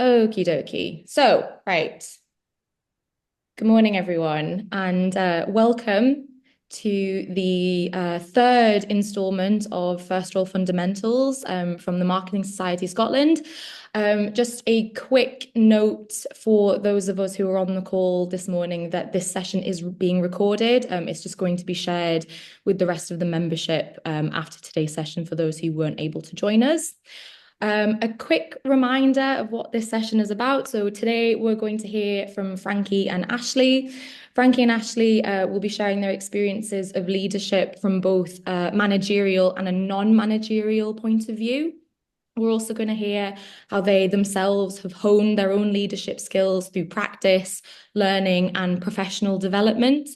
Okie dokie. So, right. Good morning, everyone, and welcome to the third installment of First Role Fundamentals from the Marketing Society Scotland. Just a quick note for those of us who are on the call this morning that this session is being recorded. It's just going to be shared with the rest of the membership after today's session for those who weren't able to join us. A quick reminder of what this session is about. So today we're going to hear from Frankie and Ashley. Frankie and Ashley will be sharing their experiences of leadership from both a managerial and a non-managerial point of view. We're also going to hear how they themselves have honed their own leadership skills through practice, learning, and professional development.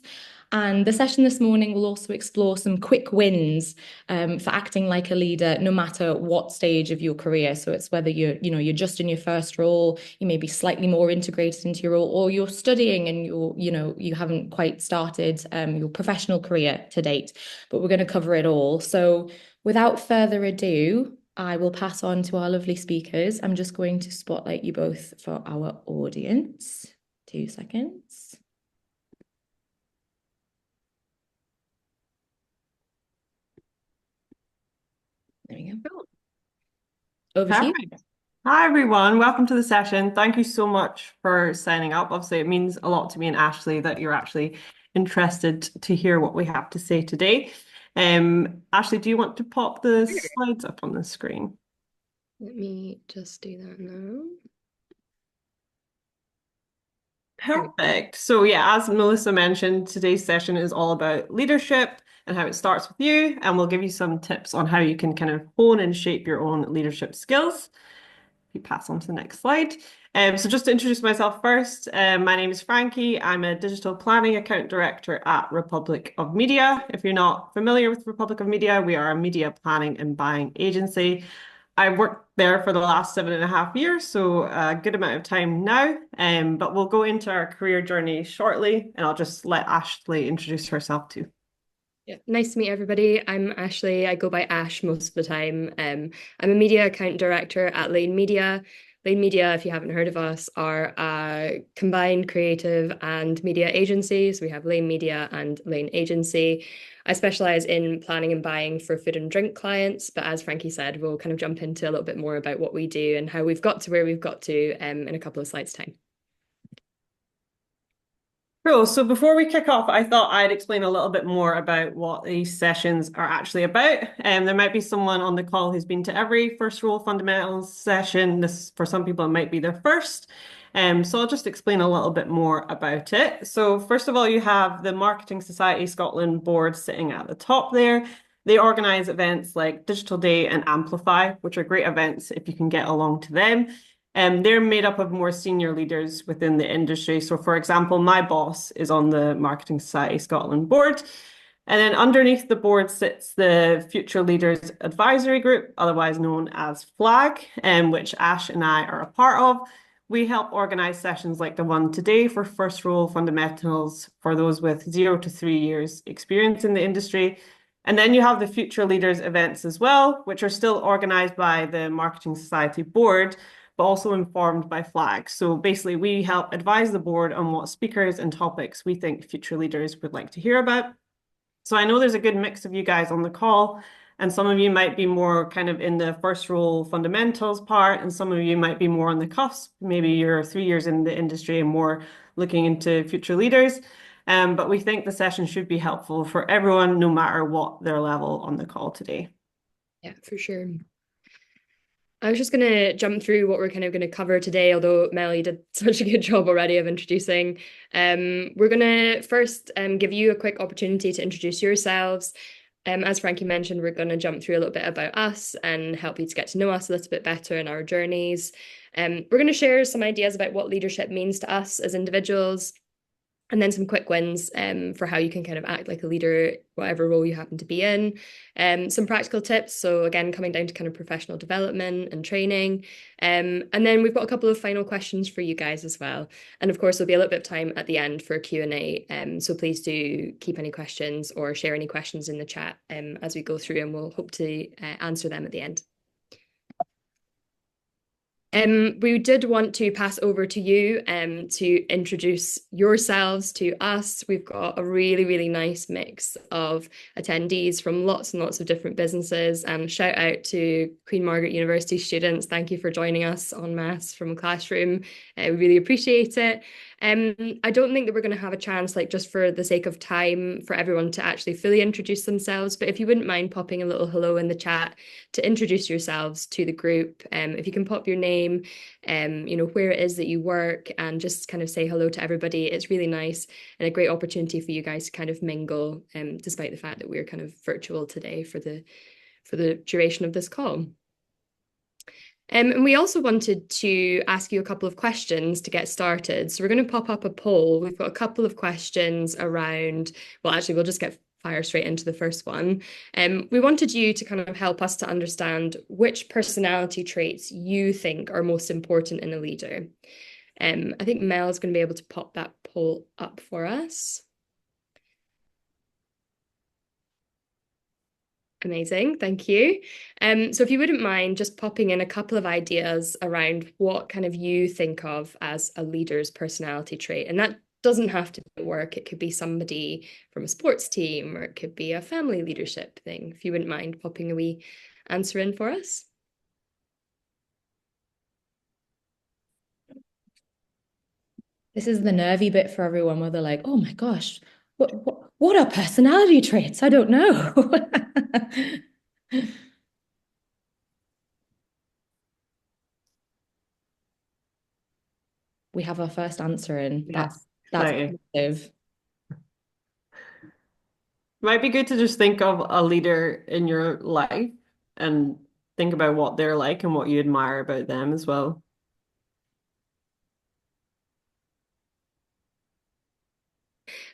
And the session this morning will also explore some quick wins for acting like a leader, no matter what stage of your career. So it's whether you're just in your first role, you may be slightly more integrated into your role, or you're studying and you haven't quite started your professional career to date. But we're going to cover it all. So without further ado, I will pass on to our lovely speakers. I'm just going to spotlight you both for our audience. 2 seconds. There we go. Cool. Over to you. Perfect. Hi, everyone. Welcome to the session. Thank you so much for signing up. Obviously, it means a lot to me and Ashley that you're actually interested to hear what we have to say today. Ashley, do you want to pop the slides up on the screen? Let me just do that now. Perfect. So yeah, as Melissa mentioned, today's session is all about leadership and how it starts with you, and we'll give you some tips on how you can kind of hone and shape your own leadership skills. You pass on to the next slide. So just to introduce myself first, my name is Frankie. I'm a digital planning account director at Republic of Media. If you're not familiar with Republic of Media, we are a media planning and buying agency. I've worked there for the last 7.5 years, so a good amount of time now. But we'll go into our career journey shortly, and I'll just let Ashley introduce herself too. Yeah, nice to meet everybody. I'm Ashley. I go by Ash most of the time. I'm a media account director at Lane Media. Lane Media, if you haven't heard of us, are a combined creative and media agency. So we have Lane Media and Lane Agency. I specialize in planning and buying for food and drink clients. But as Frankie said, we'll kind of jump into a little bit more about what we do and how we've got to where we've got to in a couple of slides' time. Cool. So before we kick off, I thought I'd explain a little bit more about what these sessions are actually about. There might be someone on the call who's been to every First Role Fundamentals session. This, for some people, it might be their first. So I'll just explain a little bit more about it. So first of all, you have the Marketing Society Scotland board sitting at the top there. They organise events like Digital Day and Amplify, which are great events if you can get along to them. They're made up of more senior leaders within the industry. So, for example, my boss is on the Marketing Society Scotland board. And then underneath the board sits the Future Leaders Advisory Group, otherwise known as FLAG, which Ash and I are a part of. We help organise sessions like the one today for First Role Fundamentals for those with 0 to 3 years experience in the industry. And then you have the Future Leaders events as well, which are still organised by the Marketing Society board, but also informed by FLAG. So basically, we help advise the board on what speakers and topics we think future leaders would like to hear about. So I know there's a good mix of you guys on the call, and some of you might be more kind of in the First Role Fundamentals part, and some of you might be more on the cusp. Maybe you're 3 years in the industry and more looking into future leaders. But we think the session should be helpful for everyone, no matter what their level on the call today. Yeah, for sure. I was just going to jump through what we're kind of going to cover today, although Melly did such a good job already of introducing. We're going to first give you a quick opportunity to introduce yourselves. As Frankie mentioned, we're going to jump through a little bit about us and help you to get to know us a little bit better in our journeys. We're going to share some ideas about what leadership means to us as individuals, and then some quick wins for how you can kind of act like a leader, whatever role you happen to be in. Some practical tips. So again, coming down to kind of professional development and training. And then we've got a couple of final questions for you guys as well. And of course, there'll be a little bit of time at the end for Q&A. So please do keep any questions or share any questions in the chat as we go through, and we'll hope to answer them at the end. We did want to pass over to you to introduce yourselves to us. We've got a really, really nice mix of attendees from lots and lots of different businesses. And shout out to Queen Margaret University students. Thank you for joining us en masse from a classroom. We really appreciate it. I don't think that we're going to have a chance, like just for the sake of time, for everyone to actually fully introduce themselves. But if you wouldn't mind popping a little hello in the chat to introduce yourselves to the group, if you can pop your name, where it is that you work, and just kind of say hello to everybody, it's really nice and a great opportunity for you guys to kind of mingle, despite the fact that we're kind of virtual today for the duration of this call. And we also wanted to ask you a couple of questions to get started. So we're going to pop up a poll. We've got a couple of questions around, well, actually, we'll just get fire straight into the first one. We wanted you to kind of help us to understand which personality traits you think are most important in a leader. I think Mel's going to be able to pop that poll up for us. Amazing, thank you. So if you wouldn't mind just popping in a couple of ideas around what kind of you think of as a leader's personality trait. And that doesn't have to be at work. It could be somebody from a sports team, or it could be a family leadership thing. If you wouldn't mind popping a wee answer in for us. This is the nervy bit for everyone where they're like, oh my gosh, what are personality traits? I don't know. We have our first answer in. That's Exciting. positive. Might be good to just think of a leader in your life and think about what they're like and what you admire about them as well.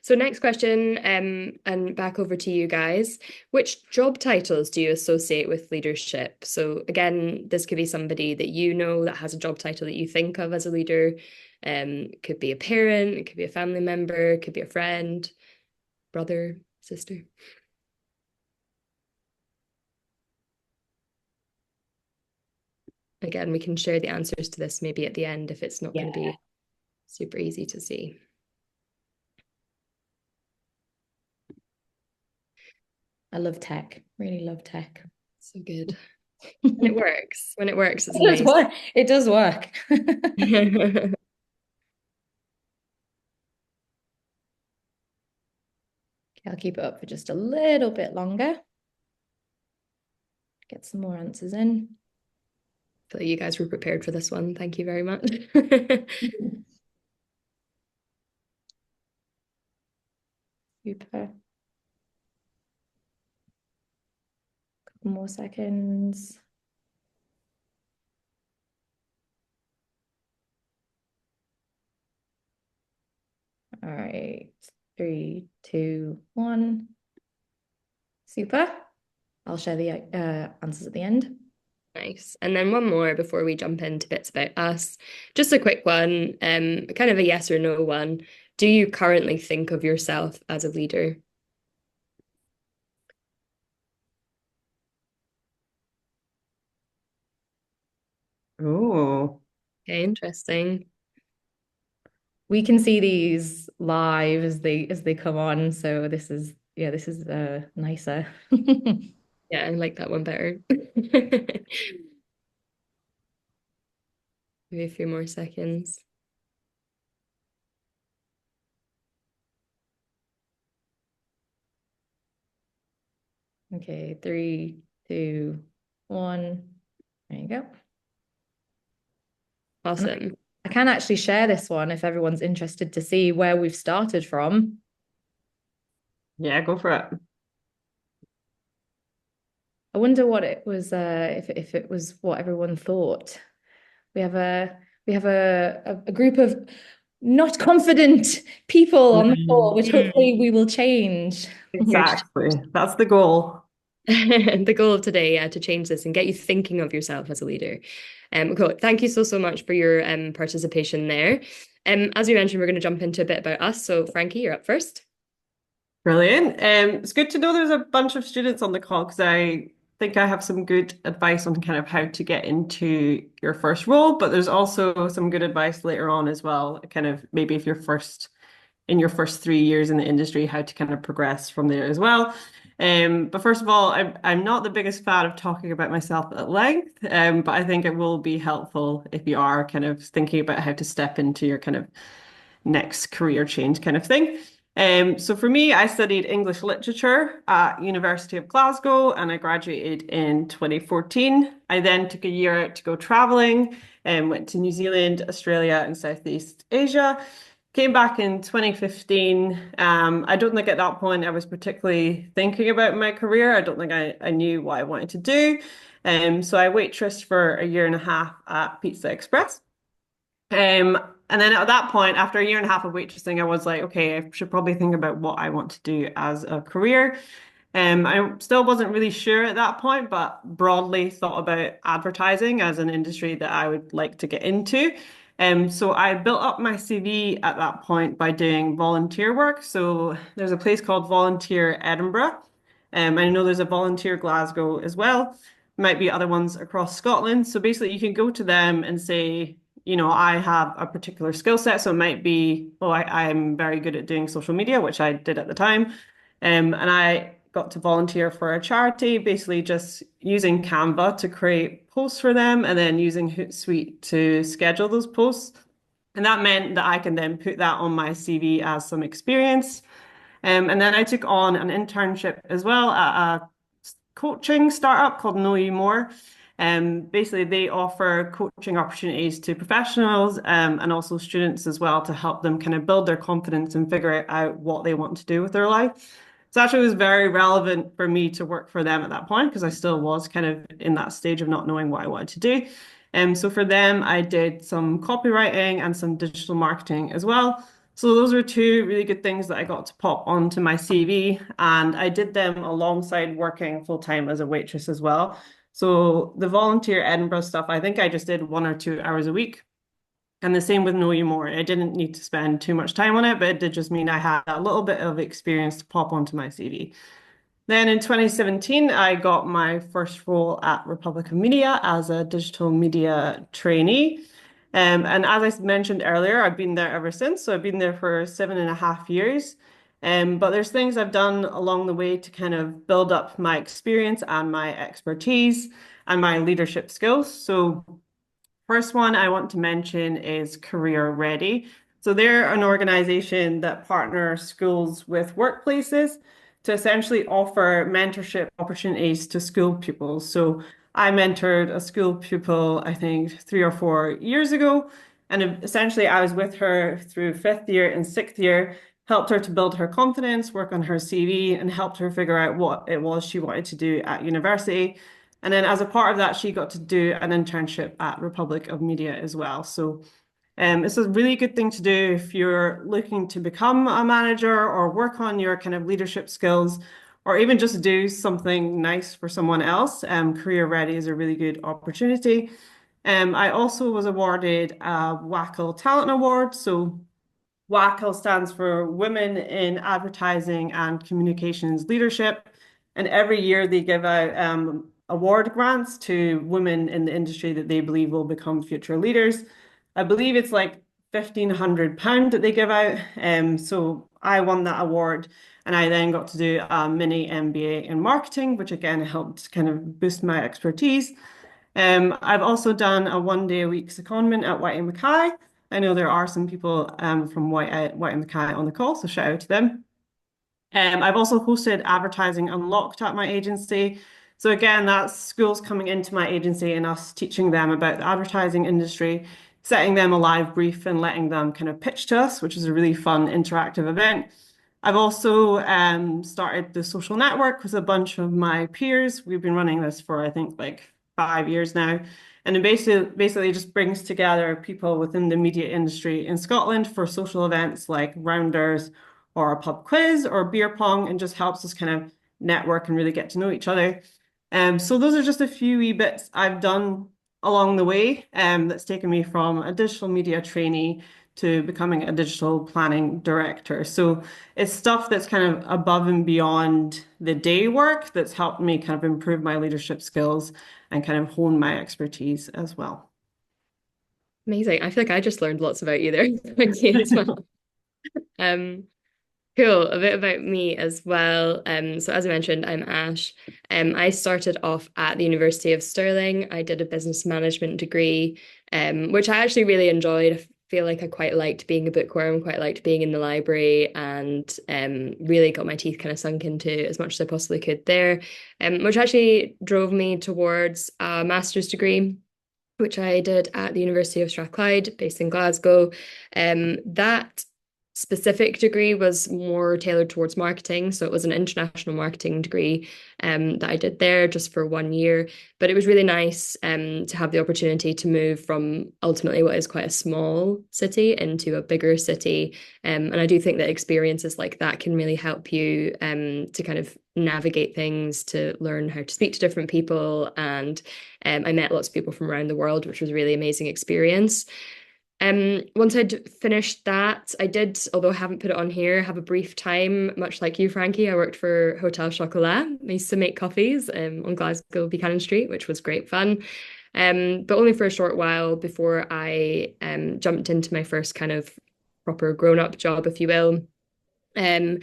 So next question, and back over to you guys. Which job titles do you associate with leadership? So again, this could be somebody that you know that has a job title that you think of as a leader. It could be a parent, it could be a family member, it could be a friend, brother, sister. Again, we can share the answers to this maybe at the end if it's not going to be super easy to see. I love tech, really love tech. So good. When it works, it's It does amazing. work. It does work. I'll keep it up for just a little bit longer. Get some more answers in. I feel like you guys were prepared for this one. Thank you very much. Super. Couple more seconds. All right. 3, 2, 1. Super. I'll share the answers at the end. Nice. And then one more before we jump into bits about us. Just a quick one, kind of a yes or no one. Do you currently think of yourself as a leader? Oh, Okay, interesting. We can see these live as they come on, so this is nicer. Yeah, I like that one better. Maybe a few more seconds. Okay, 3, 2, 1. There you go. Awesome. I can actually share this one if everyone's interested to see where we've started from. yeah, go for it. I wonder what it was, if it was what everyone thought. We have a group of not confident people on the call, which hopefully we will change. Exactly. That's the goal. The goal of today, yeah, to change this and get you thinking of yourself as a leader. Cool. Thank you so much for your participation there. As we mentioned, we're going to jump into a bit about us. So Frankie, you're up first. Brilliant. It's good to know there's a bunch of students on the call because I think I have some good advice on kind of how to get into your first role, but there's also some good advice later on as well, kind of maybe if you're first in your first 3 years in the industry, how to kind of progress from there as well. But first of all, I'm not the biggest fan of talking about myself at length, but I think it will be helpful if you are kind of thinking about how to step into your kind of next career change kind of thing. So for me, I studied English literature at University of Glasgow and I graduated in 2014. I then took a year out to go traveling and went to New Zealand, Australia, and Southeast Asia. Came back in 2015. I don't think at that point I was particularly thinking about my career. I don't think I knew what I wanted to do. So I waitressed for a year and a half at Pizza Express. And then at that point, after a year and a half of waitressing, I was like, okay, I should probably think about what I want to do as a career. I still wasn't really sure at that point, but broadly thought about advertising as an industry that I would like to get into. So I built up my CV at that point by doing volunteer work. So there's a place called Volunteer Edinburgh. I know there's a Volunteer Glasgow as well. Might be other ones across Scotland. So basically, you can go to them and say, I have a particular skill set. So it might be, oh, I'm very good at doing social media, which I did at the time. And I got to volunteer for a charity, basically just using Canva to create posts for them and then using Hootsuite to schedule those posts. And that meant that I can then put that on my CV as some experience. And then I took on an internship as well at a coaching startup called Know You More. Basically, they offer coaching opportunities to professionals and also students as well to help them kind of build their confidence and figure out what they want to do with their life. So actually, it was very relevant for me to work for them at that point because I still was kind of in that stage of not knowing what I wanted to do. So for them, I did some copywriting and some digital marketing as well. So those were two really good things that I got to pop onto my CV, and I did them alongside working full time as a waitress as well. So the volunteer Edinburgh stuff, I think I just did 1 or 2 hours a week. And the same with Know You More. I didn't need to spend too much time on it, but it did just mean I had a little bit of experience to pop onto my CV. Then in 2017, I got my first role at Republic of Media as a digital media trainee. And as I mentioned earlier, I've been there ever since. So I've been there for 7.5 years. But there's things I've done along the way to kind of build up my experience and my expertise and my leadership skills. So first one I want to mention is Career Ready. So they're an organization that partner schools with workplaces to essentially offer mentorship opportunities to school pupils. So I mentored a school pupil, I think 3 or 4 years ago. And essentially I was with her through fifth year and sixth year, helped her to build her confidence, work on her CV, and helped her figure out what it was she wanted to do at university. And then as a part of that, she got to do an internship at Republic of Media as well. So it's a really good thing to do if you're looking to become a manager or work on your kind of leadership skills, or even just do something nice for someone else. Career Ready is a really good opportunity. I also was awarded a WACL Talent Award. So WACL stands for Women in Advertising and Communications Leadership. And every year they give out award grants to women in the industry that they believe will become future leaders. I believe it's like £1,500 that they give out. So I won that award and I then got to do a mini MBA in marketing, which again helped kind of boost my expertise. I've also done a 1 day a week secondment at White and Mackay. I know there are some people from White and Mackay on the call, so shout out to them. I've also hosted Advertising Unlocked at my agency. So again, that's schools coming into my agency and us teaching them about the advertising industry, setting them a live brief and letting them kind of pitch to us, which is a really fun interactive event. I've also started the social network with a bunch of my peers. We've been running this for, I think, like 5 years now. And it basically just brings together people within the media industry in Scotland for social events like rounders or a pub quiz or beer pong, and just helps us kind of network and really get to know each other. So those are just a few wee bits I've done along the way that's taken me from a digital media trainee to becoming a digital planning director. So it's stuff that's kind of above and beyond the day work that's helped me kind of improve my leadership skills and kind of hone my expertise as well. Amazing. I feel like I just learned lots about you there. Thank you as well. Um, Cool. A bit about me as well. So as I mentioned, I'm Ash. I started off at the University of Stirling. I did a business management degree, which I actually really enjoyed. I feel like I quite liked being a bookworm, quite liked being in the library, and really got my teeth kind of sunk into as much as I possibly could there, which actually drove me towards a master's degree, which I did at the University of Strathclyde, based in Glasgow. That specific degree was more tailored towards marketing. So it was an international marketing degree that I did there just for 1 year. But it was really nice to have the opportunity to move from ultimately what is quite a small city into a bigger city. And I do think that experiences like that can really help you to kind of navigate things, to learn how to speak to different people. And I met lots of people from around the world, which was a really amazing experience. Once I'd finished that, I did, although I haven't put it on here, have a brief time, much like you, Frankie. I worked for Hotel Chocolat. I used to make coffees on Glasgow Buchanan Street, which was great fun. But only for a short while before I jumped into my first kind of proper grown-up job, if you will. Um,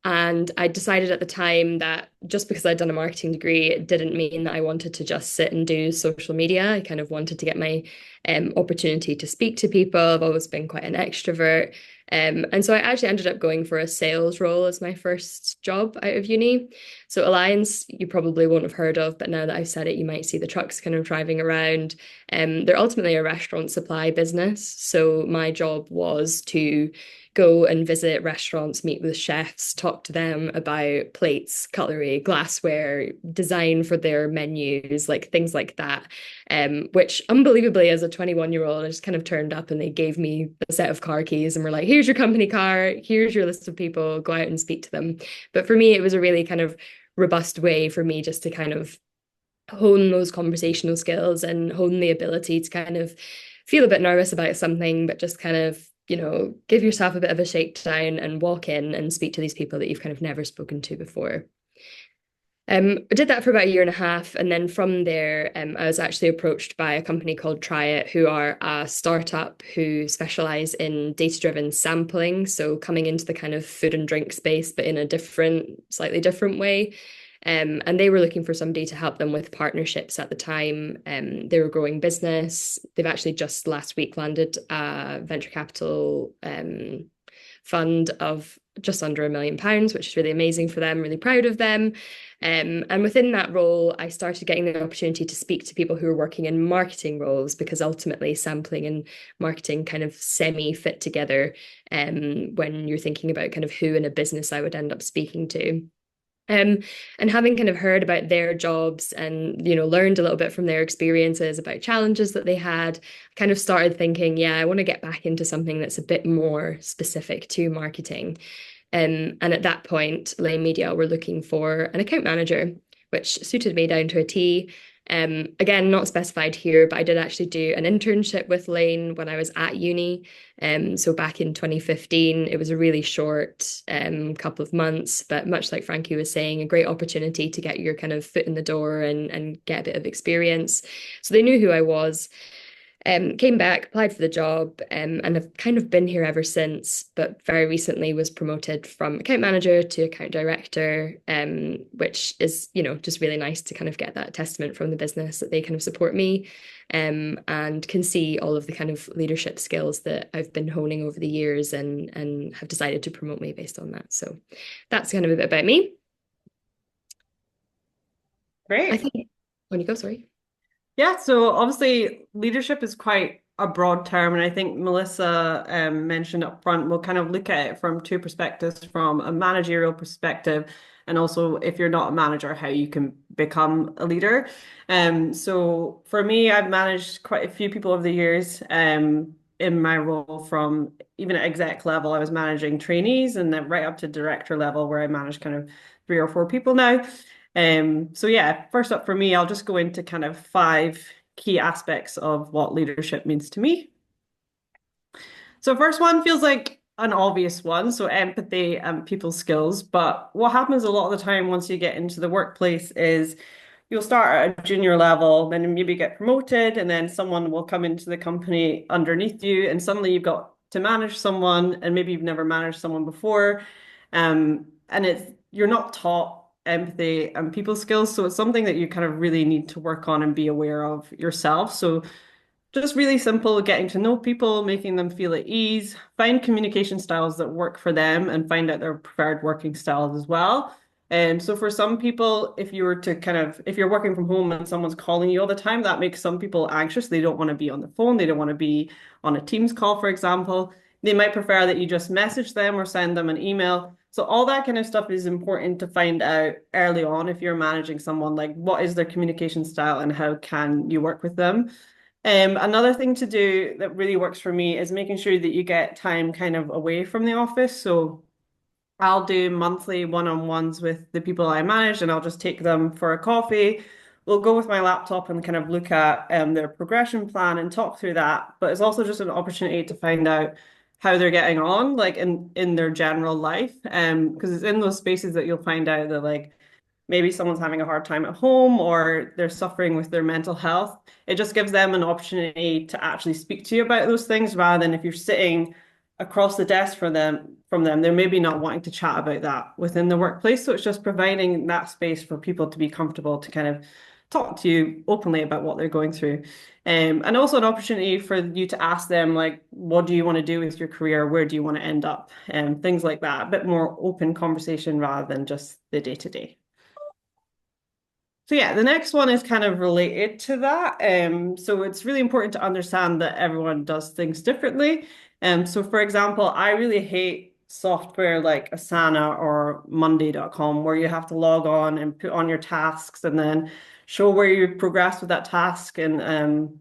and I decided at the time that just because I'd done a marketing degree, it didn't mean that I wanted to just sit and do social media. I kind of wanted to get my opportunity to speak to people. I've always been quite an extrovert. And so I actually ended up going for a sales role as my first job out of uni. So Alliance, you probably won't have heard of, but now that I've said it, you might see the trucks kind of driving around. They're ultimately a restaurant supply business. So my job was to go and visit restaurants, meet with chefs, talk to them about plates, cutlery, glassware, design for their menus, like things like that. Which unbelievably, as a 21-year-old, I just kind of turned up and they gave me a set of car keys and were like, here's your company car, here's your list of people, go out and speak to them. But for me, it was a really kind of robust way for me just to kind of hone those conversational skills and hone the ability to kind of feel a bit nervous about something, but just kind of, give yourself a bit of a shakedown and walk in and speak to these people that you've kind of never spoken to before. I did that for about a year and a half, and then from there, I was actually approached by a company called Try It, who are a startup who specialize in data-driven sampling, so coming into the kind of food and drink space, but in a slightly different way. And they were looking for somebody to help them with partnerships at the time. They were a growing business. They've actually just last week landed a venture capital fund of just under £1 million, which is really amazing for them, really proud of them. And within that role, I started getting the opportunity to speak to people who are working in marketing roles, because ultimately sampling and marketing kind of semi fit together when you're thinking about kind of who in a business I would end up speaking to. And having kind of heard about their jobs and, learned a little bit from their experiences about challenges that they had, kind of started thinking, yeah, I want to get back into something that's a bit more specific to marketing. And at that point, Lane Media were looking for an account manager, which suited me down to a T. Again, not specified here, but I did actually do an internship with Lane when I was at uni. So back in 2015, it was a really short couple of months, but much like Frankie was saying, a great opportunity to get your kind of foot in the door and get a bit of experience. So they knew who I was. Came back, applied for the job, and have kind of been here ever since, but very recently was promoted from account manager to account director, which is, just really nice to kind of get that testament from the business that they kind of support me, and can see all of the kind of leadership skills that I've been honing over the years and have decided to promote me based on that. So that's kind of a bit about me. I Great. think, when you go, sorry. Yeah, so obviously leadership is quite a broad term, and I think Melissa mentioned up front, we'll kind of look at it from two perspectives, from a managerial perspective, and also if you're not a manager, how you can become a leader. So for me, I've managed quite a few people over the years in my role. From even at exec level, I was managing trainees, and then right up to director level, where I manage kind of 3 or 4 people now. So yeah, first up for me, I'll just go into kind of 5 key aspects of what leadership means to me. So first one feels like an obvious one, so empathy and people skills. But what happens a lot of the time once you get into the workplace is you'll start at a junior level, then maybe get promoted, and then someone will come into the company underneath you, and suddenly you've got to manage someone, and maybe you've never managed someone before. And it's you're not taught empathy and people skills, so it's something that you kind of really need to work on and be aware of yourself. So just really simple, getting to know people, making them feel at ease, find communication styles that work for them and find out their preferred working styles as well. And so for some people, if you were to if you're working from home and someone's calling you all the time, that makes some people anxious. They don't want to be on the phone. They don't want to be on a Teams call, for example. They might prefer that you just message them or send them an email. So all that kind of stuff is important to find out early on if you're managing someone, like what is their communication style and how can you work with them. Another thing to do that really works for me is making sure that you get time kind of away from the office. So I'll do monthly one-on-ones with the people I manage, and I'll just take them for a coffee. We'll go with my laptop and kind of look at their progression plan and talk through that. But it's also just an opportunity to find out how they're getting on, like in their general life. Because it's in those spaces that you'll find out that like maybe someone's having a hard time at home or they're suffering with their mental health. It just gives them an opportunity to actually speak to you about those things rather than if you're sitting across the desk from them, they're maybe not wanting to chat about that within the workplace. So it's just providing that space for people to be comfortable to kind of talk to you openly about what they're going through. And also an opportunity for you to ask them, like, what do you want to do with your career? Where do you want to end up? And things like that. A bit more open conversation rather than just the day to day. So yeah, the next one is kind of related to that. So it's really important to understand that everyone does things differently. So for example, I really hate software like Asana or Monday.com where you have to log on and put on your tasks and then show where you progress with that task and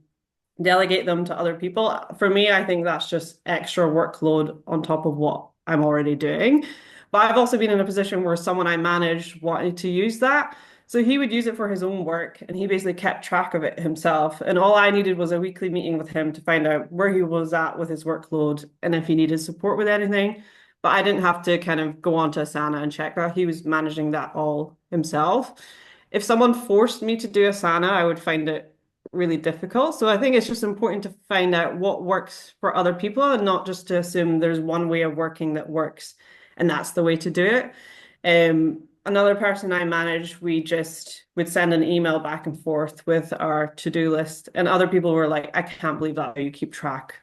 delegate them to other people. For me, I think that's just extra workload on top of what I'm already doing. But I've also been in a position where someone I managed wanted to use that. So he would use it for his own work and he basically kept track of it himself. And all I needed was a weekly meeting with him to find out where he was at with his workload and if he needed support with anything. But I didn't have to kind of go onto Asana and check that. He was managing that all himself. If someone forced me to do Asana, I would find it really difficult. So I think it's just important to find out what works for other people and not just to assume there's one way of working that works and that's the way to do it. Another person I managed, we just would send an email back and forth with our to-do list. And other people were like, I can't believe that you keep track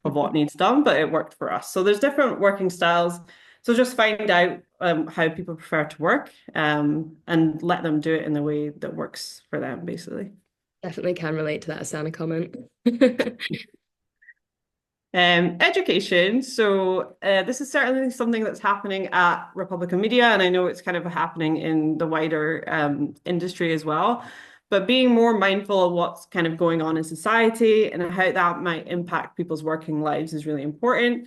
of what needs done, but it worked for us. So there's different working styles. So just find out how people prefer to work and let them do it in the way that works for them, basically. Definitely can relate to that Asana comment. Education. So this is certainly something that's happening at Republican Media, and I know it's kind of happening in the wider industry as well. But being more mindful of what's kind of going on in society and how that might impact people's working lives is really important.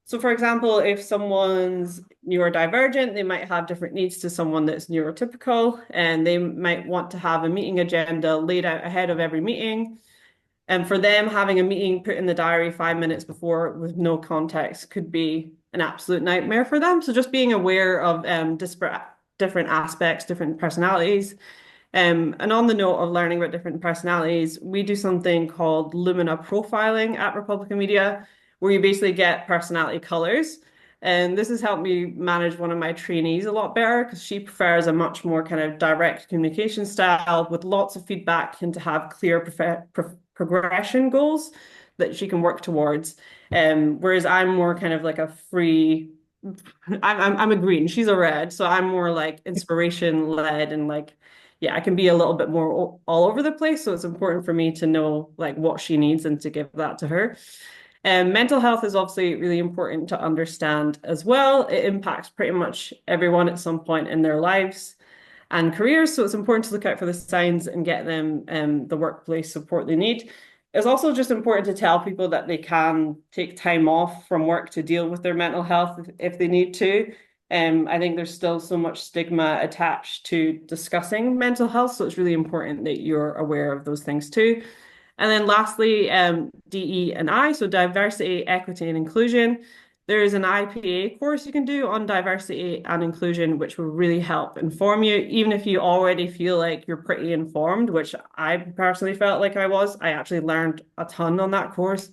So, for example, if someone's neurodivergent, they might have different needs to someone that's neurotypical, and they might want to have a meeting agenda laid out ahead of every meeting. And for them, having a meeting put in the diary 5 minutes before with no context could be an absolute nightmare for them. So just being aware of different aspects, different personalities. And on the note of learning about different personalities, we do something called Lumina profiling at Republican Media, where you basically get personality colors. And this has helped me manage one of my trainees a lot better because she prefers a much more kind of direct communication style with lots of feedback and to have clear progression goals that she can work towards. Whereas I'm more kind of like a free, I'm a green, she's a red. So I'm more like inspiration led and like, yeah, I can be a little bit more all over the place. So it's important for me to know like what she needs and to give that to her. And mental health is obviously really important to understand as well. It impacts pretty much everyone at some point in their lives and careers. So it's important to look out for the signs and get them the workplace support they need. It's also just important to tell people that they can take time off from work to deal with their mental health if they need to. I think there's still so much stigma attached to discussing mental health. So it's really important that you're aware of those things too. And then lastly, DE and I, so diversity, equity, and inclusion. There is an IPA course you can do on diversity and inclusion, which will really help inform you, even if you already feel like you're pretty informed, which I personally felt like I was. I actually learned a ton on that course.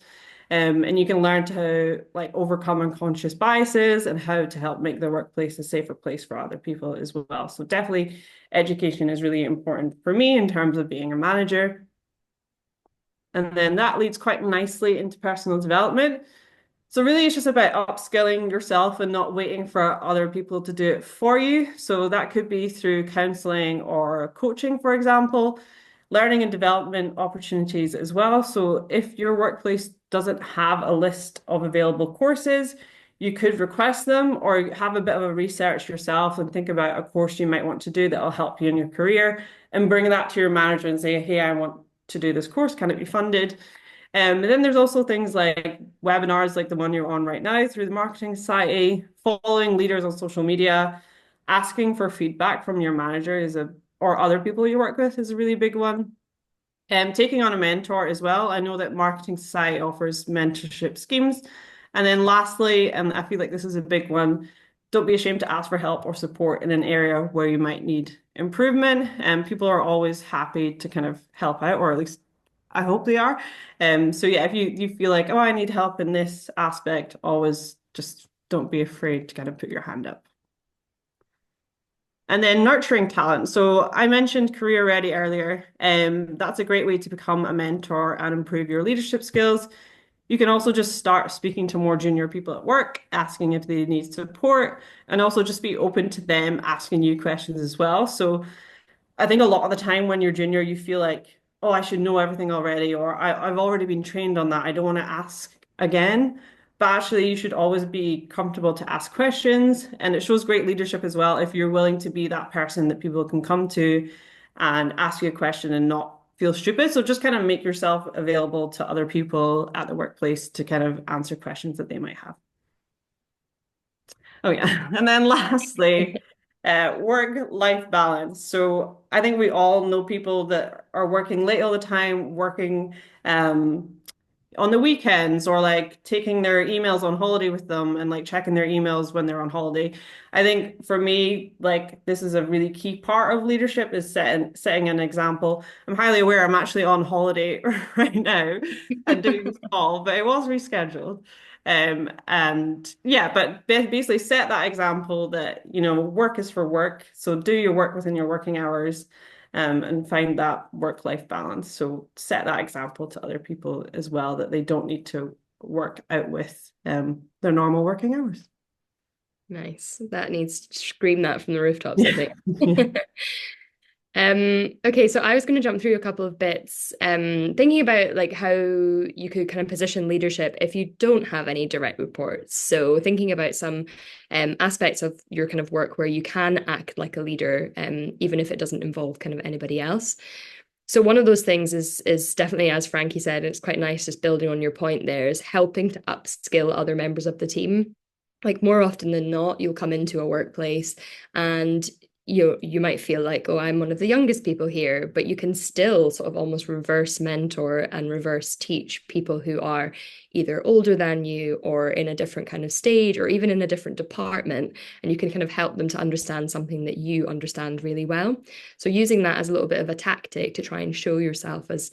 And you can learn to like overcome unconscious biases and how to help make the workplace a safer place for other people as well. So definitely education is really important for me in terms of being a manager. And then that leads quite nicely into personal development. So really it's just about upskilling yourself and not waiting for other people to do it for you. So that could be through counseling or coaching, for example, learning and development opportunities as well. So if your workplace doesn't have a list of available courses, you could request them or have a bit of a research yourself and think about a course you might want to do that will help you in your career and bring that to your manager and say, hey, I want to do this course. Can it be funded? And then there's also things like webinars like the one you're on right now through the Marketing Society, following leaders on social media, asking for feedback from your manager or other people you work with is a really big one. Taking on a mentor as well. I know that Marketing Society offers mentorship schemes. And then lastly, and I feel like this is a big one, don't be ashamed to ask for help or support in an area where you might need improvement. And people are always happy to kind of help out, or at least I hope they are. So yeah, if you feel like, oh, I need help in this aspect, always just don't be afraid to kind of put your hand up. And then nurturing talent. So I mentioned career ready earlier. That's a great way to become a mentor and improve your leadership skills. You can also just start speaking to more junior people at work, asking if they need support, and also just be open to them asking you questions as well. So I think a lot of the time when you're junior, you feel like, oh, I should know everything already, or I've already been trained on that. I don't want to ask again. But actually, you should always be comfortable to ask questions. And it shows great leadership as well if you're willing to be that person that people can come to and ask you a question and not feel stupid. So just kind of make yourself available to other people at the workplace to kind of answer questions that they might have. Oh yeah. And then lastly, work-life balance. So I think we all know people that are working late all the time, working on the weekends or like taking their emails on holiday with them and like checking their emails when they're on holiday. I think for me, like this is a really key part of leadership is setting an example. I'm highly aware I'm actually on holiday right now and doing this call, but it was rescheduled. And yeah, but basically set that example that, you know, work is for work. So do your work within your working hours and find that work-life balance. So set that example to other people as well that they don't need to work out with their normal working hours. Nice. That needs to scream that from the rooftops, I think. Yeah. Okay, so I was going to jump through a couple of bits, thinking about like how you could kind of position leadership if you don't have any direct reports. So thinking about some aspects of your kind of work where you can act like a leader, even if it doesn't involve kind of anybody else. So one of those things is definitely, as Frankie said, it's quite nice just building on your point there, is helping to upskill other members of the team. Like more often than not, you'll come into a workplace and you might feel like, oh, I'm one of the youngest people here, but you can still sort of almost reverse mentor and reverse teach people who are either older than you or in a different kind of stage or even in a different department. And you can kind of help them to understand something that you understand really well. So using that as a little bit of a tactic to try and show yourself as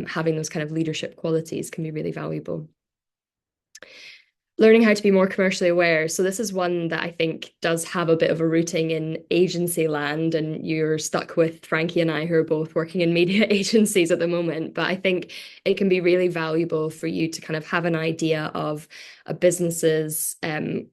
having those kind of leadership qualities can be really valuable. Learning how to be more commercially aware. So this is one that I think does have a bit of a rooting in agency land, and you're stuck with Frankie and I, who are both working in media agencies at the moment. But I think it can be really valuable for you to kind of have an idea of a business's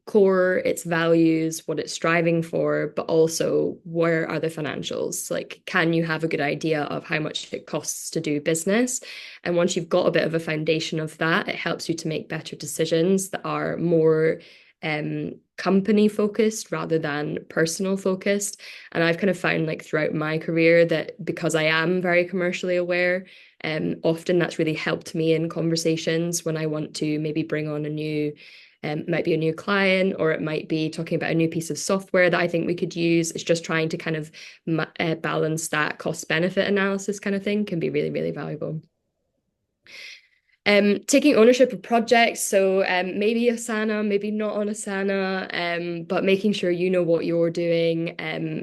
core, its values, what it's striving for, but also where are the financials? Like, can you have a good idea of how much it costs to do business? And once you've got a bit of a foundation of that, it helps you to make better decisions that are more company focused rather than personal focused. And I've kind of found like throughout my career that because I am very commercially aware, often that's really helped me in conversations when I want to maybe bring on a new might be a new client, or it might be talking about a new piece of software that I think we could use. It's just trying to kind of balance that cost benefit analysis kind of thing can be really, really valuable. Taking ownership of projects, so maybe Asana, maybe not on Asana, but making sure you know what you're doing,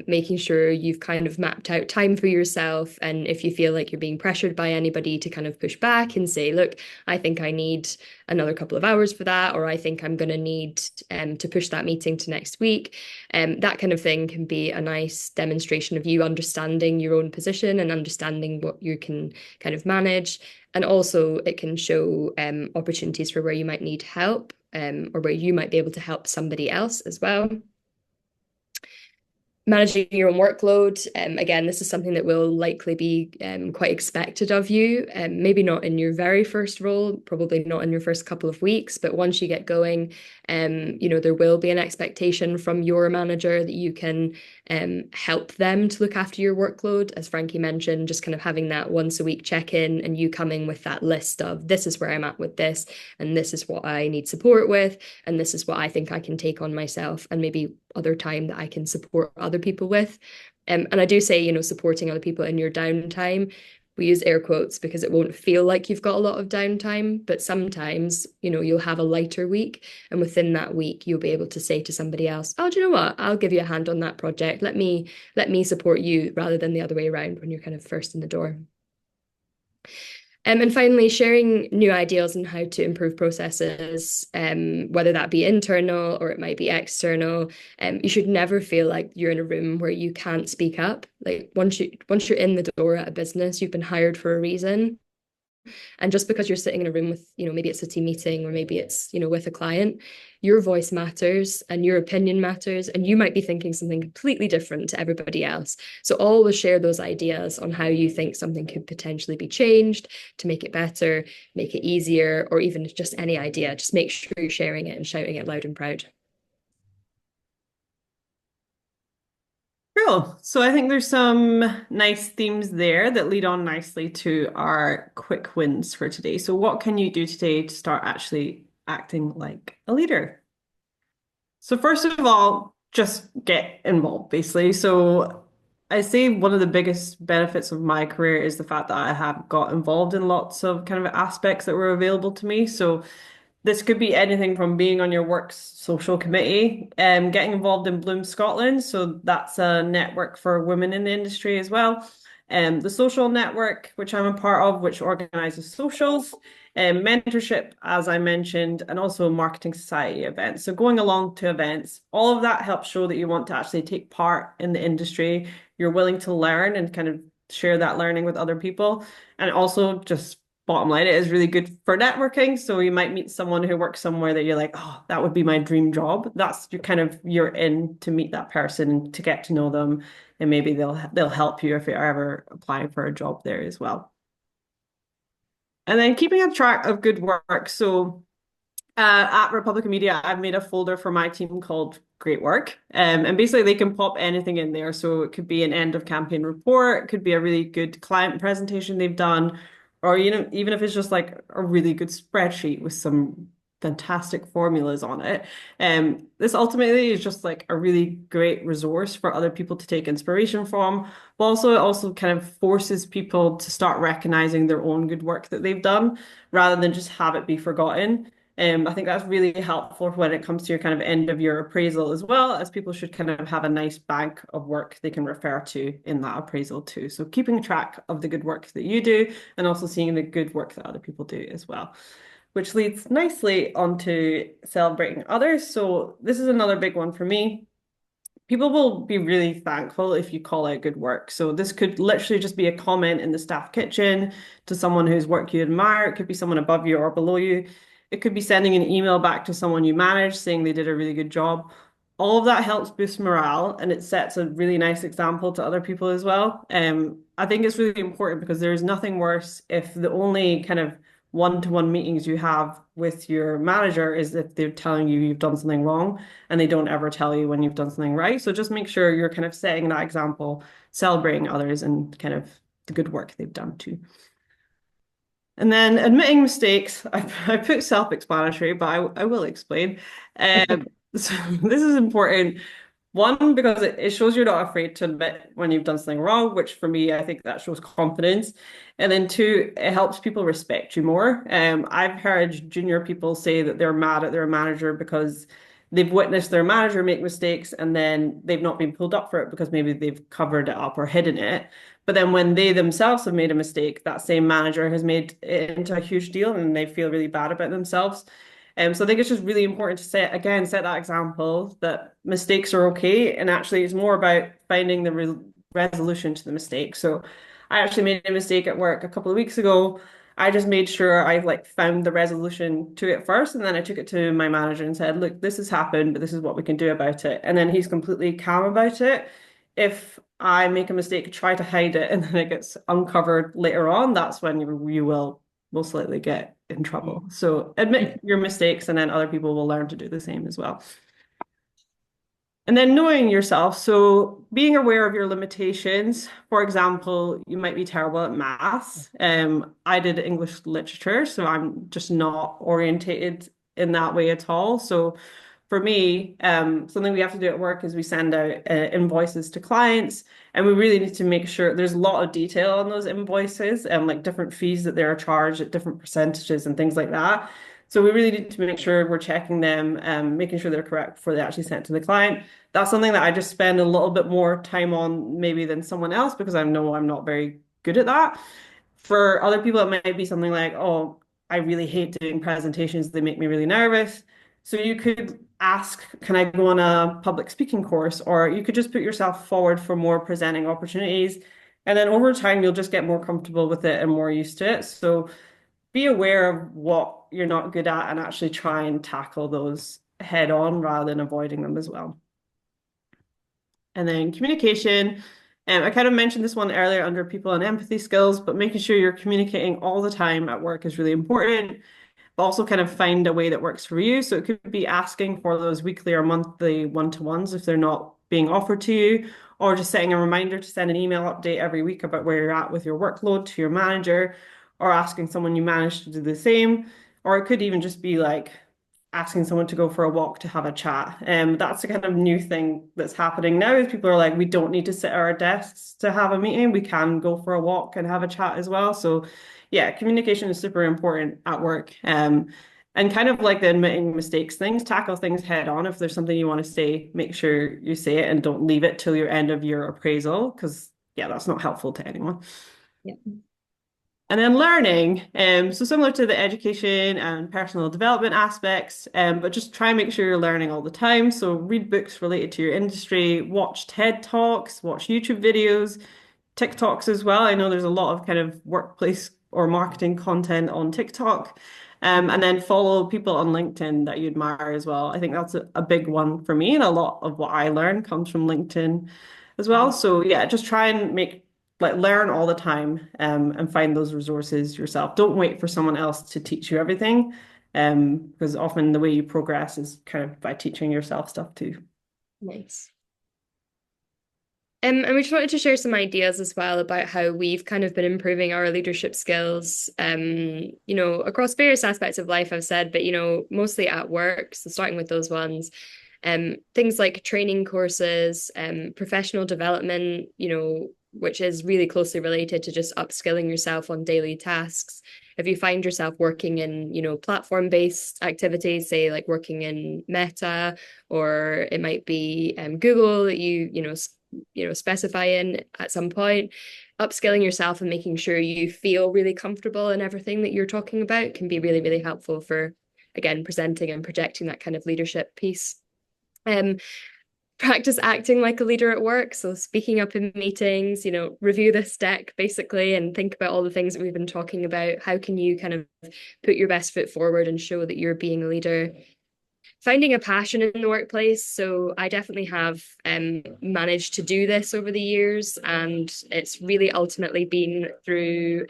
making sure you've kind of mapped out time for yourself, and if you feel like you're being pressured by anybody to kind of push back and say, look, I think I need another couple of hours for that, or I think I'm going to need to push that meeting to next week. That kind of thing can be a nice demonstration of you understanding your own position and understanding what you can kind of manage. And also, it can show opportunities for where you might need help, or where you might be able to help somebody else as well. Managing your own workload. Again, this is something that will likely be quite expected of you. Maybe not in your very first role, probably not in your first couple of weeks, but once you get going, there will be an expectation from your manager that you can help them to look after your workload. As Frankie mentioned, just kind of having that once a week check-in and you coming with that list of this is where I'm at with this, and this is what I need support with, and this is what I think I can take on myself, and maybe other time that I can support other people with. And I do say, supporting other people in your downtime. We use air quotes because it won't feel like you've got a lot of downtime, but sometimes, you'll have a lighter week. And within that week, you'll be able to say to somebody else, oh, do you know what? I'll give you a hand on that project. Let me support you rather than the other way around when you're kind of first in the door. And finally, sharing new ideas on how to improve processes, whether that be internal or it might be external. You should never feel like you're in a room where you can't speak up. Like once you're in the door at a business, you've been hired for a reason. And just because you're sitting in a room with, maybe it's a team meeting or maybe it's, with a client, your voice matters and your opinion matters. And you might be thinking something completely different to everybody else. So always share those ideas on how you think something could potentially be changed to make it better, make it easier, or even just any idea. Just make sure you're sharing it and shouting it loud and proud. Cool. So I think there's some nice themes there that lead on nicely to our quick wins for today. So what can you do today to start actually acting like a leader? So first of all, just get involved, basically. So I say one of the biggest benefits of my career is the fact that I have got involved in lots of kind of aspects that were available to me. So this could be anything from being on your work's social committee, getting involved in Bloom Scotland. So that's a network for women in the industry as well. The social network, which I'm a part of, which organizes socials, mentorship, as I mentioned, and also marketing society events. So going along to events, all of that helps show that you want to actually take part in the industry. You're willing to learn and kind of share that learning with other people. And also just bottom line, it is really good for networking. So you might meet someone who works somewhere that you're like, oh, that would be my dream job. That's your kind of you're in to meet that person and to get to know them, and maybe they'll help you if you're ever applying for a job there as well. And then keeping a track of good work. So at Republican Media, I've made a folder for my team called Great Work. And basically they can pop anything in there. So it could be an end of campaign report, it could be a really good client presentation they've done, or even if it's just like a really good spreadsheet with some fantastic formulas on it. This ultimately is just like a really great resource for other people to take inspiration from, but also it also kind of forces people to start recognizing their own good work that they've done rather than just have it be forgotten. I think that's really helpful when it comes to your kind of end of year appraisal as well, as people should kind of have a nice bank of work they can refer to in that appraisal too. So keeping track of the good work that you do and also seeing the good work that other people do as well, which leads nicely onto celebrating others. So this is another big one for me. People will be really thankful if you call out good work. So this could literally just be a comment in the staff kitchen to someone whose work you admire. It could be someone above you or below you. It could be sending an email back to someone you manage saying they did a really good job. All of that helps boost morale and it sets a really nice example to other people as well. I think it's really important because there is nothing worse if the only kind of one-to-one meetings you have with your manager is if they're telling you you've done something wrong and they don't ever tell you when you've done something right. So just make sure you're kind of setting that example, celebrating others and kind of the good work they've done too. And then admitting mistakes, I put self-explanatory, but I will explain. So this is important. One, because it shows you're not afraid to admit when you've done something wrong, which for me, I think that shows confidence. And then two, it helps people respect you more. I've heard junior people say that they're mad at their manager because they've witnessed their manager make mistakes and then they've not been pulled up for it because maybe they've covered it up or hidden it. But then when they themselves have made a mistake, that same manager has made it into a huge deal and they feel really bad about themselves. So I think it's just really important to set that example that mistakes are okay. And actually, it's more about finding the resolution to the mistake. So I actually made a mistake at work a couple of weeks ago. I just made sure I like found the resolution to it first, and then I took it to my manager and said, "Look, this has happened, but this is what we can do about it." And then he's completely calm about it. If I make a mistake, try to hide it, and then it gets uncovered later on, that's when you will most likely get in trouble. So admit your mistakes, and then other people will learn to do the same as well. And then knowing yourself, so being aware of your limitations. For example, you might be terrible at maths. I did English literature, so I'm just not orientated in that way at all. So for me, something we have to do at work is we send out invoices to clients, and we really need to make sure there's a lot of detail on those invoices and like different fees that they're charged at different percentages and things like that. So we really need to make sure we're checking them and making sure they're correct before they actually sent to the client. That's something that I just spend a little bit more time on maybe than someone else because I know I'm not very good at that. For other people, it might be something like, oh, I really hate doing presentations. They make me really nervous. So you could ask, can I go on a public speaking course? Or you could just put yourself forward for more presenting opportunities. And then over time, you'll just get more comfortable with it and more used to it. So be aware of what you're not good at and actually try and tackle those head on rather than avoiding them as well. And then communication. I kind of mentioned this one earlier under people and empathy skills, but making sure you're communicating all the time at work is really important. But also kind of find a way that works for you. So it could be asking for those weekly or monthly one-to-ones if they're not being offered to you, or just setting a reminder to send an email update every week about where you're at with your workload to your manager, or asking someone you manage to do the same. Or it could even just be like asking someone to go for a walk to have a chat. That's the kind of new thing that's happening now is people are like, we don't need to sit at our desks to have a meeting. We can go for a walk and have a chat as well. So yeah, communication is super important at work. And kind of like the admitting mistakes things, tackle things head on. If there's something you want to say, make sure you say it and don't leave it till your end of your appraisal, because yeah, that's not helpful to anyone. Yeah. And then learning, so similar to the education and personal development aspects, but just try and make sure you're learning all the time. So read books related to your industry, watch TED Talks, watch YouTube videos, TikToks as well. I know there's a lot of kind of workplace or marketing content on TikTok. And then follow people on LinkedIn that you admire as well. I think that's a big one for me, and a lot of what I learn comes from LinkedIn as well. So yeah, just try and make like learn all the time and find those resources yourself. Don't wait for someone else to teach you everything, because often the way you progress is kind of by teaching yourself stuff too. Nice. And we just wanted to share some ideas as well about how we've kind of been improving our leadership skills, across various aspects of life, I've said, but, mostly at work. So starting with those ones, things like training courses, professional development, which is really closely related to just upskilling yourself on daily tasks. If you find yourself working in, platform-based activities, say like working in Meta, or it might be Google that specify in at some point, upskilling yourself and making sure you feel really comfortable in everything that you're talking about can be really, really helpful for, again, presenting and projecting that kind of leadership piece. Practice acting like a leader at work. So speaking up in meetings, review this deck basically and think about all the things that we've been talking about. How can you kind of put your best foot forward and show that you're being a leader? Finding a passion in the workplace. So I definitely have managed to do this over the years, and it's really ultimately been through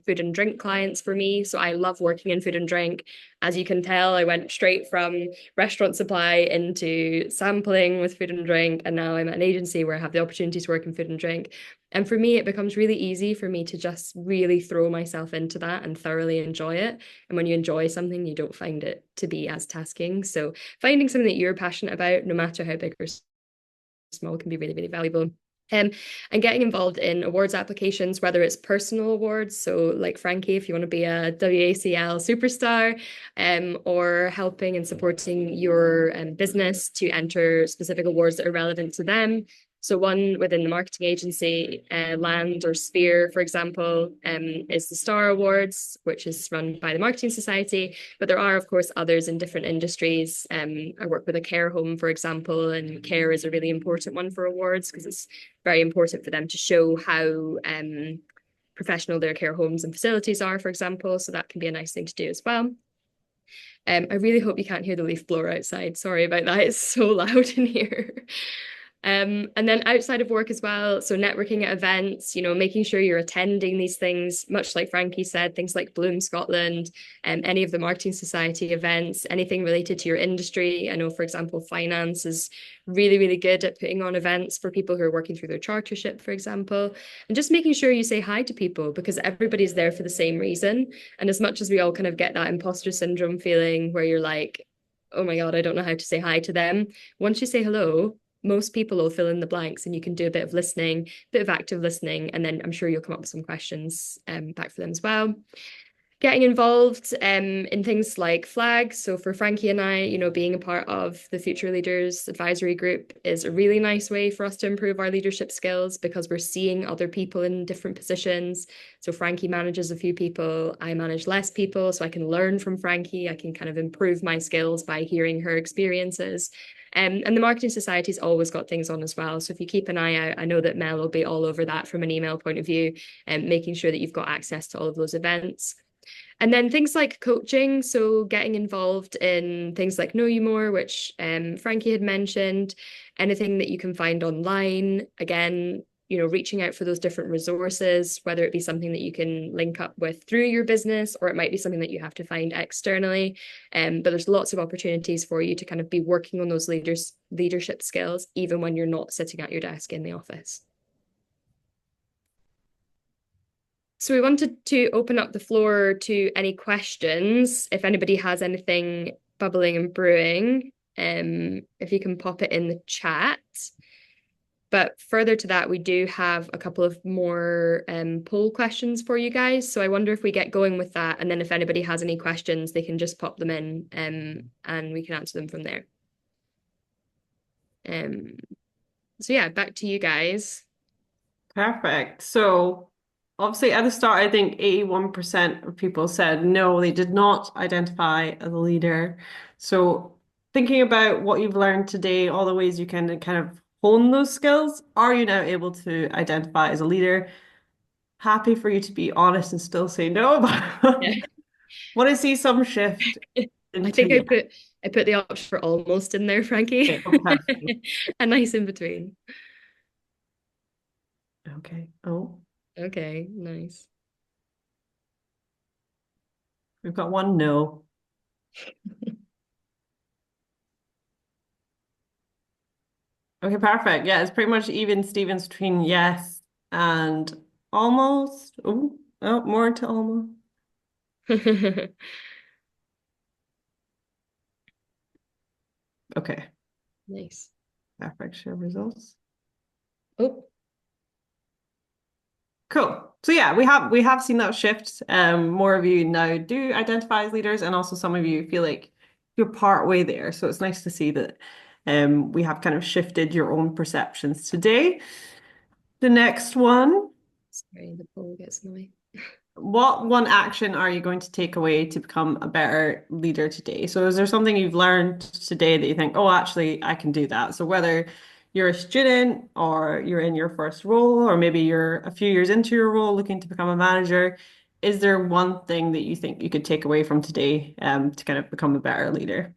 food and drink clients for me. So I love working in food and drink. As you can tell, I went straight from restaurant supply into sampling with food and drink, and now I'm at an agency where I have the opportunity to work in food and drink. And for me, it becomes really easy for me to just really throw myself into that and thoroughly enjoy it. And when you enjoy something, you don't find it to be as tasking. So finding something that you're passionate about, no matter how big or small can be really, really valuable. And getting involved in awards applications, whether it's personal awards, so like Frankie, if you want to be a WACL superstar, or helping and supporting your business to enter specific awards that are relevant to them. So one within the marketing agency, Land or Sphere, for example, is the Star Awards, which is run by the Marketing Society. But there are, of course, others in different industries. I work with a care home, for example, and care is a really important one for awards because it's very important for them to show how professional their care homes and facilities are, for example. So that can be a nice thing to do as well. I really hope you can't hear the leaf blower outside. Sorry about that. It's so loud in here. And then outside of work as well, so networking at events, making sure you're attending these things, much like Frankie said, things like Bloom Scotland, any of the Marketing Society events, anything related to your industry. I know, for example, finance is really, really good at putting on events for people who are working through their chartership, for example, and just making sure you say hi to people because everybody's there for the same reason. And as much as we all kind of get that imposter syndrome feeling where you're like, oh my God, I don't know how to say hi to them. Once you say hello, most people will fill in the blanks and you can do a bit of listening, a bit of active listening, and then I'm sure you'll come up with some questions back for them as well. Getting involved in things like flags. So for Frankie and I, being a part of the Future Leaders Advisory Group is a really nice way for us to improve our leadership skills because we're seeing other people in different positions. So Frankie manages a few people, I manage less people, so I can learn from Frankie. I can kind of improve my skills by hearing her experiences. And the Marketing Society's always got things on as well. So if you keep an eye out, I know that Mel will be all over that from an email point of view and making sure that you've got access to all of those events. And then things like coaching, so getting involved in things like Know You More, which Frankie had mentioned, anything that you can find online. Again, reaching out for those different resources, whether it be something that you can link up with through your business, or it might be something that you have to find externally. But there's lots of opportunities for you to kind of be working on those leadership skills, even when you're not sitting at your desk in the office. So we wanted to open up the floor to any questions. If anybody has anything bubbling and brewing, if you can pop it in the chat. But further to that, we do have a couple of more poll questions for you guys. So I wonder if we get going with that. And then if anybody has any questions, they can just pop them in and we can answer them from there. So yeah, back to you guys. Perfect. So obviously at the start, I think 81% of people said no, they did not identify as a leader. So thinking about what you've learned today, all the ways you can kind of hone those skills, are you now able to identify as a leader? Happy for you to be honest and still say no, but Yeah. want to see some shift I think into I put the option for almost in there, Frankie. okay, oh, perfect. A nice in between. Okay. Oh, Okay, nice. we've got one no. Okay, perfect. Yeah, it's pretty much even Stevens between yes and almost. Oh, oh, more to almost. Okay, Nice. perfect. Share results. Oh, Cool. So yeah, we have seen that shift. More of you now do identify as leaders, and also some of you feel like you're part way there. So it's nice to see that we have kind of shifted your own perceptions today. The next one. sorry, the poll gets annoying. What one action are you going to take away to become a better leader today? So is there something you've learned today that you think, oh, actually, I can do that? So whether you're a student or you're in your first role, or maybe you're a few years into your role looking to become a manager, is there one thing that you think you could take away from today to kind of become a better leader?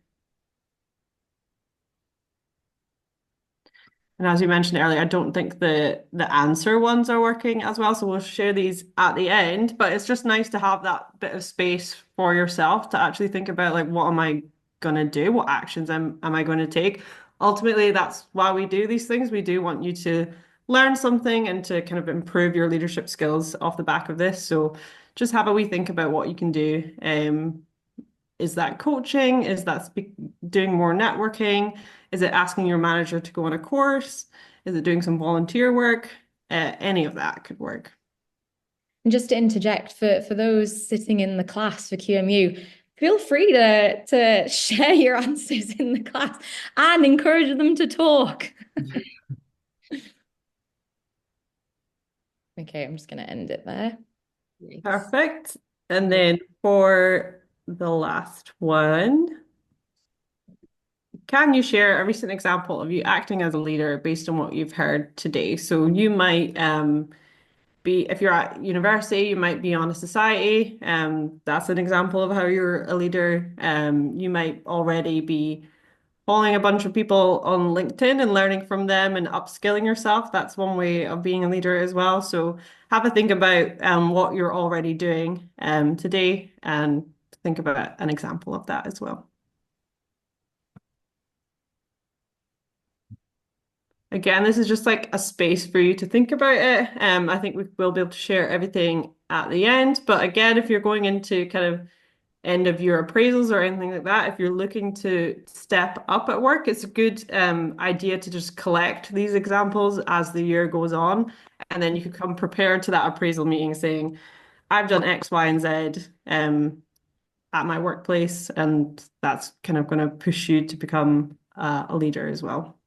And as you mentioned earlier, I don't think the answer ones are working as well. So we'll share these at the end, but it's just nice to have that bit of space for yourself to actually think about like, what am I gonna do? What actions am I going to take? Ultimately, that's why we do these things. We do want you to learn something and to kind of improve your leadership skills off the back of this. So just have a wee think about what you can do. Is that coaching? Is that doing more networking? Is it asking your manager to go on a course? Is it doing some volunteer work? Any of that could work. And just to interject for those sitting in the class for QMU, feel free to share your answers in the class and encourage them to talk. Okay, I'm just going to end it there. Nice. Perfect. And then for the last one, can you share a recent example of you acting as a leader based on what you've heard today? So you might be, if you're at university, you might be on a society. That's an example of how you're a leader. You might already be following a bunch of people on LinkedIn and learning from them and upskilling yourself. That's one way of being a leader as well. So have a think about what you're already doing today and think about an example of that as well. Again, this is just like a space for you to think about it. I think we will be able to share everything at the end. But again, if you're going into kind of end of your appraisals or anything like that, if you're looking to step up at work, it's a good idea to just collect these examples as the year goes on. And then you could come prepared to that appraisal meeting saying, I've done X, Y, and Z at my workplace. And that's kind of going to push you to become a leader as well.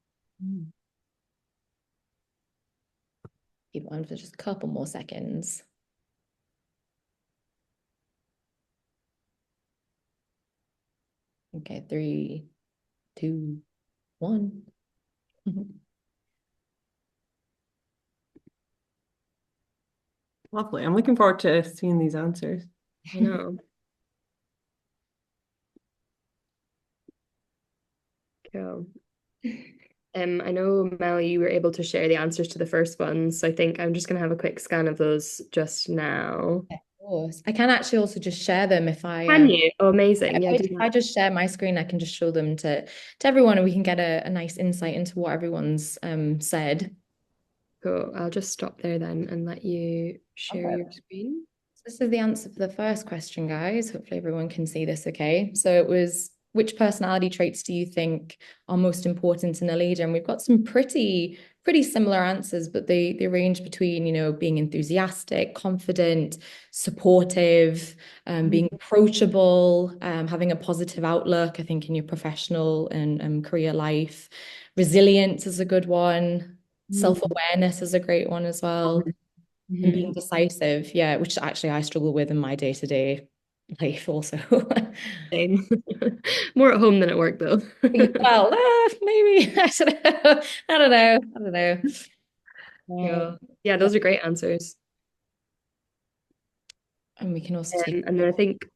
Keep on for just a couple more seconds. Okay, 3, 2, 1. Lovely. I'm looking forward to seeing these answers. I know. Cool. I know, Mel, you were able to share the answers to the first one, so I think I'm just going to have a quick scan of those just now. Of course. I can actually also just share them if I Can you? Oh, amazing. Yeah, do if I that. just share my screen, I can just show them to everyone and we can get a nice insight into what everyone's said. Cool. I'll just stop there then and let you share Okay. your screen. This is the answer for the first question, guys. Hopefully everyone can see this okay. So it was, which personality traits do you think are most important in a leader? And we've got some pretty similar answers, but they range between, being enthusiastic, confident, supportive, being approachable, having a positive outlook, I think, in your professional and career life. Resilience is a good one. Self-awareness is a great one as well. And being decisive, yeah, which actually I struggle with in my day-to-day life also. Same. More at home than at work, though. Well, maybe. I don't know. I don't know. I don't know. Yeah. Yeah, those are great answers. And we can also take And then I think,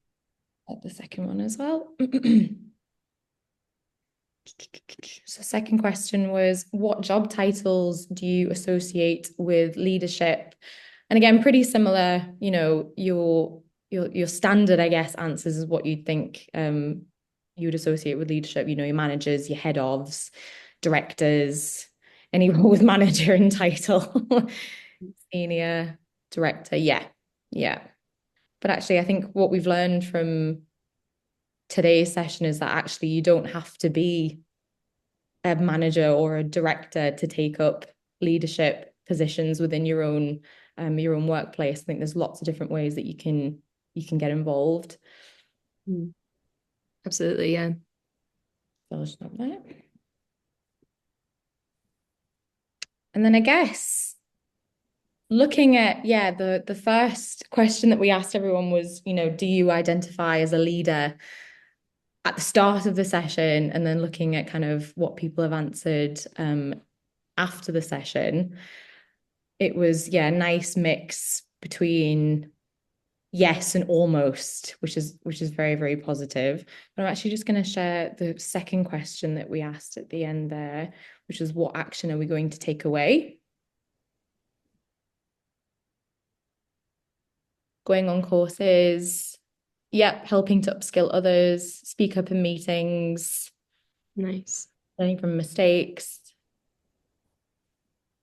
the second one as well. So second question was, what job titles do you associate with leadership? And again, pretty similar, your standard, I guess, answers is what you'd think you would associate with leadership, your managers, your head ofs, directors, anyone with manager in title, senior director. Yeah. Yeah. But actually, I think what we've learned from today's session is that actually you don't have to be a manager or a director to take up leadership positions within your own workplace. I think there's lots of different ways that you can get involved. absolutely, yeah. So I'll stop there. And then I guess looking at, the first question that we asked everyone was, do you identify as a leader at the start of the session, and then looking at kind of what people have answered after the session. It was, a nice mix between yes and almost, which is very, very positive. But I'm actually just going to share the second question that we asked at the end there, which is, what action are we going to take away? Going on courses, helping to upskill others, speak up in meetings, Nice. learning from mistakes,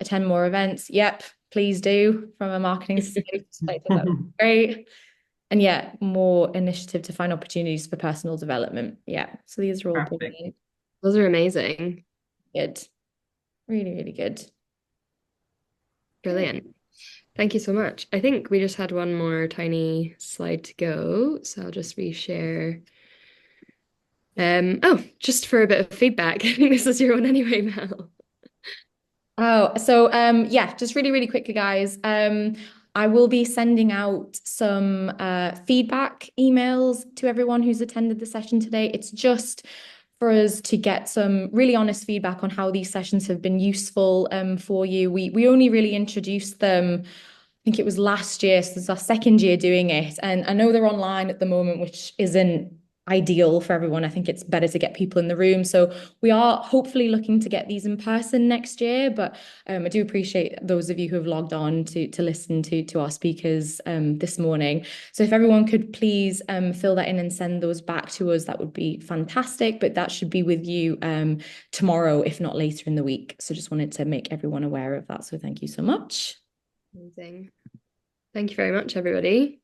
attend more events. Yep, please do, from a marketing perspective. That would be great. And yeah, more initiative to find opportunities for personal development. Yeah. So these are all Perfect. brilliant. Those are amazing. Good. Really, really good. Good. Brilliant. Thank you so much. I think we just had one more tiny slide to go, so I'll just reshare. Oh, just for a bit of feedback. I think this is your one anyway, Mel. Oh, so yeah, just really, really quickly, guys. I will be sending out some feedback emails to everyone who's attended the session today. It's just for us to get some really honest feedback on how these sessions have been useful for you. We only really introduced them, I think it was last year, so this is our second year doing it. And I know they're online at the moment, which isn't ideal for everyone. I think it's better to get people in the room. So we are hopefully looking to get these in person next year. But I do appreciate those of you who have logged on to listen to our speakers this morning. So if everyone could please fill that in and send those back to us, that would be fantastic. But that should be with you tomorrow, if not later in the week. So just wanted to make everyone aware of that. So thank you so much. Amazing. Thank you very much, everybody.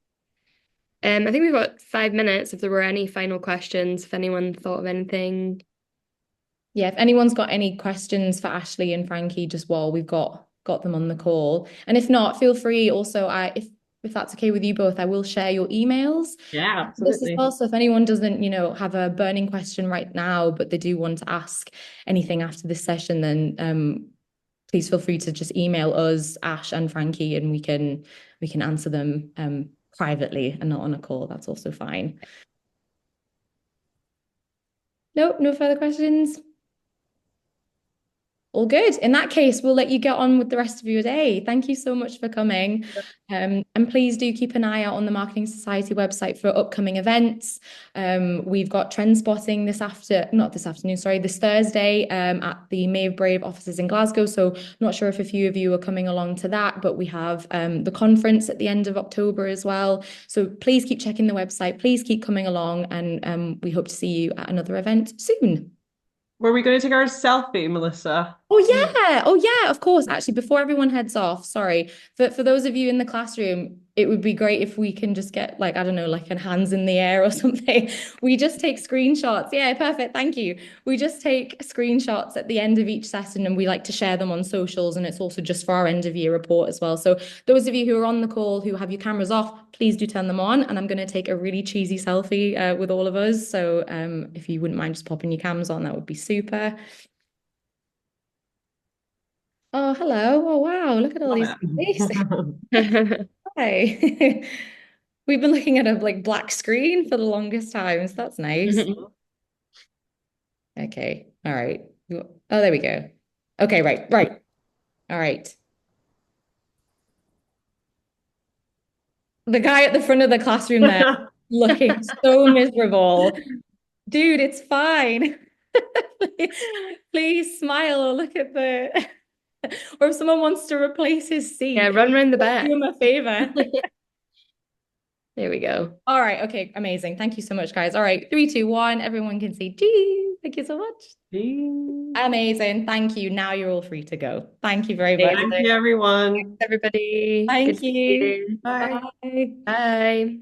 I think we've got 5 minutes if there were any final questions, if anyone thought of anything. Yeah, if anyone's got any questions for Ashley and Frankie, just while we've got them on the call. And if not, feel free also, if that's okay with you both, I will share your emails Yeah, this as absolutely. well. So if anyone doesn't, have a burning question right now, but they do want to ask anything after this session, then please feel free to just email us, Ash and Frankie, and we can answer them privately and not on a call. That's also fine. Nope, no further questions. All good. In that case, we'll let you get on with the rest of your day. Thank you so much for coming. And please do keep an eye out on the Marketing Society website for upcoming events. We've got trend spotting not this afternoon, sorry, this Thursday at the May of Brave offices in Glasgow. So not sure if a few of you are coming along to that, but we have the conference at the end of October as well. So please keep checking the website. Please keep coming along, and we hope to see you at another event soon. Were we going to take our selfie, Melissa? Oh yeah. Oh yeah, of course. Actually, before everyone heads off, sorry. For those of you in the classroom, it would be great if we can just get like, I don't know, like an hands in the air or something. We just take screenshots. Yeah, perfect. Thank you. We just take screenshots at the end of each session and we like to share them on socials. And it's also just for our end of year report as well. So those of you who are on the call who have your cameras off, please do turn them on. And I'm going to take a really cheesy selfie with all of us. So if you wouldn't mind just popping your cams on, that would be super. Oh, hello. Oh, wow. Look at all Love these faces. it. Hi. We've been looking at a like black screen for the longest time, so that's nice. Okay. All right. Oh, there we go. Okay, right, right. All right. The guy at the front of the classroom there looking so miserable. Dude, it's fine. Please smile or look at the or if someone wants to replace his Yeah, seat, run around the do back. him a favor. There we go. All right. Okay. Amazing. Thank you so much, guys. All right. Three, two, one. Everyone can see. Gee, thank you so much. Amazing. Thank you. Now you're all free to go. Thank you very much. Thank you, everyone. Everybody. Good Thank to see you. you. Bye. Bye. Bye.